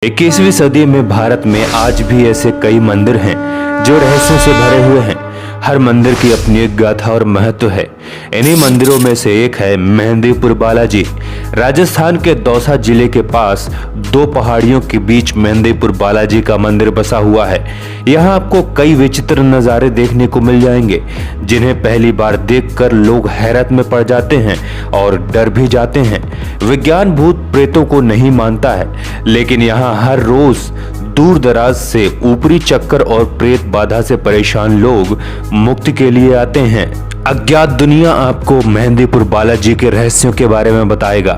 21वीं सदी में भारत में आज भी ऐसे कई मंदिर हैं जो रहस्यों से भरे हुए हैं। हर मंदिर की अपनी एक गाथा और महत्व है। इन्हीं मंदिरों में से एक है मेहंदीपुर बालाजी। राजस्थान के दौसा जिले के पास दो पहाड़ियों के बीच मेहंदीपुर बालाजी का मंदिर बसा हुआ है। यहाँ आपको कई विचित्र नज़ारे देखने को मिल जाएंगे, जिन्हें पहली बार देखकर लोग हैरत में पड़ जाते हैं और डर भी जाते हैं। विज्ञान भूत प्रेतों को नहीं मानता है, लेकिन यहाँ हर रोज दूर दराज से ऊपरी चक्कर और प्रेत बाधा से परेशान लोग मुक्ति के लिए आते हैं। अज्ञात दुनिया आपको मेहंदीपुर बालाजी के रहस्यों के बारे में बताएगा।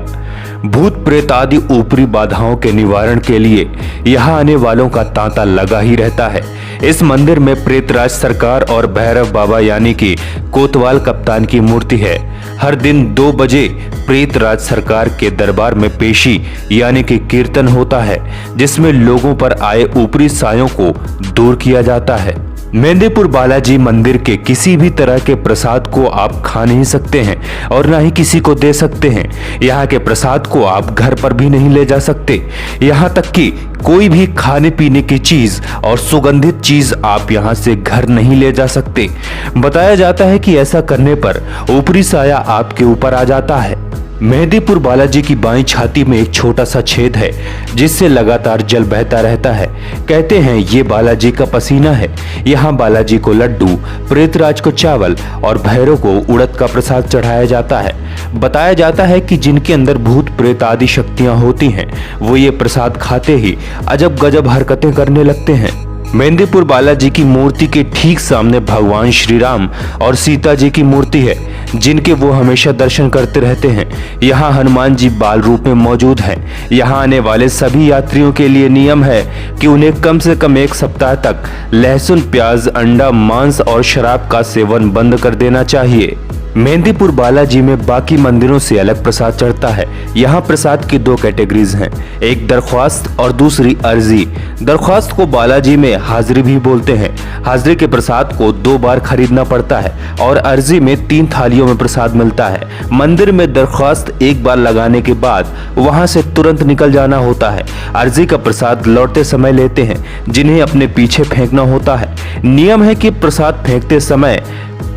भूत प्रेत आदि ऊपरी बाधाओं के निवारण के लिए यहाँ आने वालों का तांता लगा ही रहता है। इस मंदिर में प्रेतराज सरकार और भैरव बाबा यानी कि कोतवाल कप्तान की मूर्ति है। हर दिन 2 बजे प्रेतराज सरकार के दरबार में पेशी यानी कि कीर्तन होता है, जिसमें लोगों पर आए ऊपरी सायों को दूर किया जाता है। मेहंदीपुर बालाजी मंदिर के किसी भी तरह के प्रसाद को आप खा नहीं सकते हैं और ना ही किसी को दे सकते हैं। यहाँ के प्रसाद को आप घर पर भी नहीं ले जा सकते। यहाँ तक कि कोई भी खाने पीने की चीज और सुगंधित चीज आप यहाँ से घर नहीं ले जा सकते। बताया जाता है कि ऐसा करने पर ऊपरी साया आपके ऊपर आ जाता है। मेहंदीपुर बालाजी की बाईं छाती में एक छोटा सा छेद है, जिससे लगातार जल बहता रहता है। कहते हैं ये बालाजी का पसीना है। यहाँ बालाजी को लड्डू, प्रेतराज को चावल और भैरव को उड़द का प्रसाद चढ़ाया जाता है। बताया जाता है कि जिनके अंदर भूत प्रेत आदि शक्तियां होती हैं, वो ये प्रसाद खाते ही अजब गजब हरकतें करने लगते हैं। मेहंदीपुर बालाजी की मूर्ति के ठीक सामने भगवान श्री राम और सीता जी की मूर्ति है, जिनके वो हमेशा दर्शन करते रहते हैं। यहाँ हनुमान जी बाल रूप में मौजूद हैं। यहाँ आने वाले सभी यात्रियों के लिए नियम है कि उन्हें कम से कम 1 सप्ताह तक लहसुन, प्याज, अंडा, मांस और शराब का सेवन बंद कर देना चाहिए। मेहंदीपुर बालाजी में बाकी मंदिरों से अलग प्रसाद चढ़ता है। यहाँ प्रसाद की 2 कैटेगरीज हैं, एक दरख्वास्त और दूसरी अर्जी। दरख्वास्त को बालाजी में हाजिरी भी बोलते हैं। हाजिरी के प्रसाद को 2 बार खरीदना पड़ता है और अर्जी में 3 थालियों में प्रसाद मिलता है। मंदिर में दरख्वास्त एक बार लगाने के बाद वहाँ से तुरंत निकल जाना होता है। अर्जी का प्रसाद लौटते समय लेते हैं, जिन्हें अपने पीछे फेंकना होता है। नियम है कि प्रसाद फेंकते समय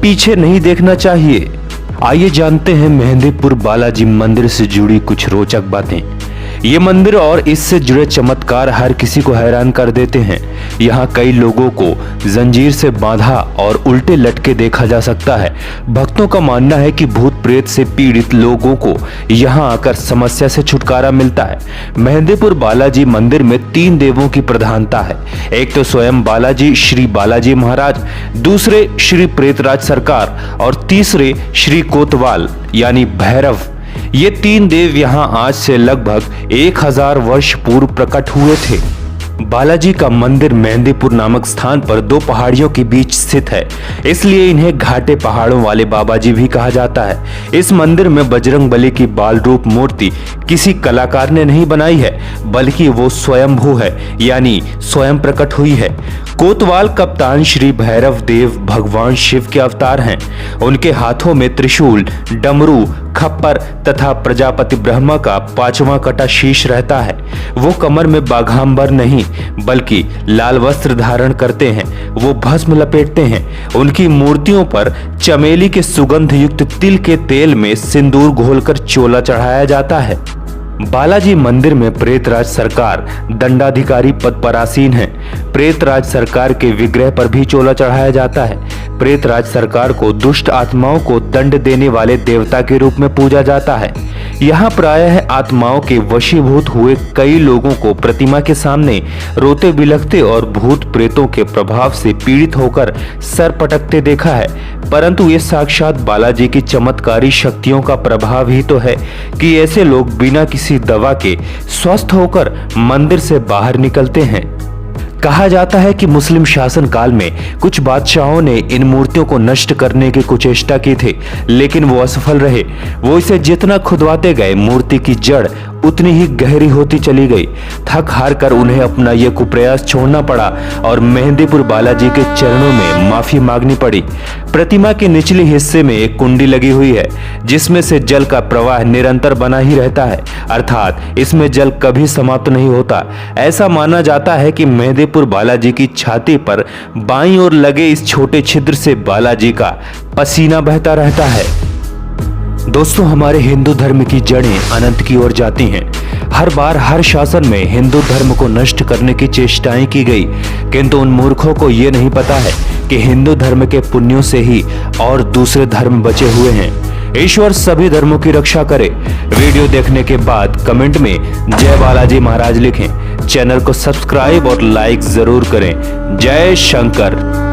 पीछे नहीं देखना चाहिए। आइए जानते हैं मेहंदीपुर बालाजी मंदिर से जुड़ी कुछ रोचक बातें। ये मंदिर और इससे जुड़े चमत्कार हर किसी को हैरान कर देते हैं। यहाँ कई लोगों को जंजीर से बांधा और उल्टे लटके देखा जा सकता है। भक्तों का मानना है कि भूत प्रेत से पीड़ित लोगों को यहाँ आकर समस्या से छुटकारा मिलता है। मेहंदीपुर बालाजी मंदिर में 3 देवों की प्रधानता है। एक तो स्वयं बालाजी श्री बालाजी महाराज, दूसरे श्री प्रेतराज सरकार और तीसरे श्री कोतवाल यानी भैरव। ये 3 देव यहाँ आज से लगभग 1000 वर्ष पूर्व प्रकट हुए थे। बालाजी का मंदिर मेहंदीपुर नामक स्थान पर 2 पहाड़ियों के बीच स्थित है, इसलिए इन्हें घाटे पहाड़ों वाले बाबा जी भी कहा जाता है। इस मंदिर में बजरंगबली की बाल रूप मूर्ति किसी कलाकार ने नहीं बनाई है, बल्कि वो स्वयंभू है, यानी स्वयं प्रकट हुई है। कोतवाल कप्तान श्री भैरव देव भगवान शिव के अवतार हैं। उनके हाथों में त्रिशूल, डमरू, खप्पर तथा प्रजापति ब्रह्मा का 5वां कटा शीश रहता है। वो कमर में बाघांबर नहीं बल्कि लाल वस्त्र धारण करते हैं। वो भस्म लपेटते हैं। उनकी मूर्तियों पर चमेली के सुगंध युक्त तिल के तेल में सिंदूर घोलकर चोला चढ़ाया जाता है। बालाजी मंदिर में प्रेतराज सरकार दंडाधिकारी पद पर आसीन है। प्रेतराज सरकार के विग्रह पर भी चोला चढ़ाया जाता है। प्रेतराज सरकार को दुष्ट आत्माओं को दंड देने वाले देवता के रूप में पूजा जाता है। यहाँ प्रायः आत्माओं के वशीभूत हुए कई लोगों को प्रतिमा के सामने रोते बिलखते और भूत प्रेतों के प्रभाव से पीड़ित होकर सर पटकते देखा है। परंतु ये साक्षात बालाजी की चमत्कारी शक्तियों का प्रभाव ही तो है कि ऐसे लोग बिना किसी दवा के स्वस्थ होकर मंदिर से बाहर निकलते हैं। कहा जाता है कि मुस्लिम शासन काल में कुछ बादशाहों ने इन मूर्तियों को नष्ट करने की कुचेष्टा की थी, लेकिन वो असफल रहे। वो इसे जितना खुदवाते गए, मूर्ति की जड़ उतनी ही गहरी होती चली गई। थक हार कर उन्हें अपना ये कुप्रयास छोड़ना पड़ा और मेहंदीपुर बालाजी के चरणों में माफी मांगनी पड़ी। प्रतिमा के निचले हिस्से में एक कुंडी लगी हुई है जिसमें से जल का प्रवाह निरंतर बना ही रहता है, अर्थात इसमें जल कभी समाप्त नहीं होता। ऐसा माना जाता है कि मेहंदीपुर बालाजी की छाती पर बाईं ओर लगे इस छोटे छिद्र से बालाजी का पसीना बहता रहता है। दोस्तों, हमारे हिंदू धर्म की जड़ें अनंत की ओर जाती हैं। हर बार हर शासन में हिंदू धर्म को नष्ट करने की चेष्टाएं की गई, किंतु उन मूर्खों को ये नहीं पता है कि हिंदू धर्म के पुण्यों से ही और दूसरे धर्म बचे हुए हैं। ईश्वर सभी धर्मों की रक्षा करे। वीडियो देखने के बाद कमेंट में जय बालाजी महाराज लिखें। चैनल को सब्सक्राइब और लाइक जरूर करें। जय शंकर।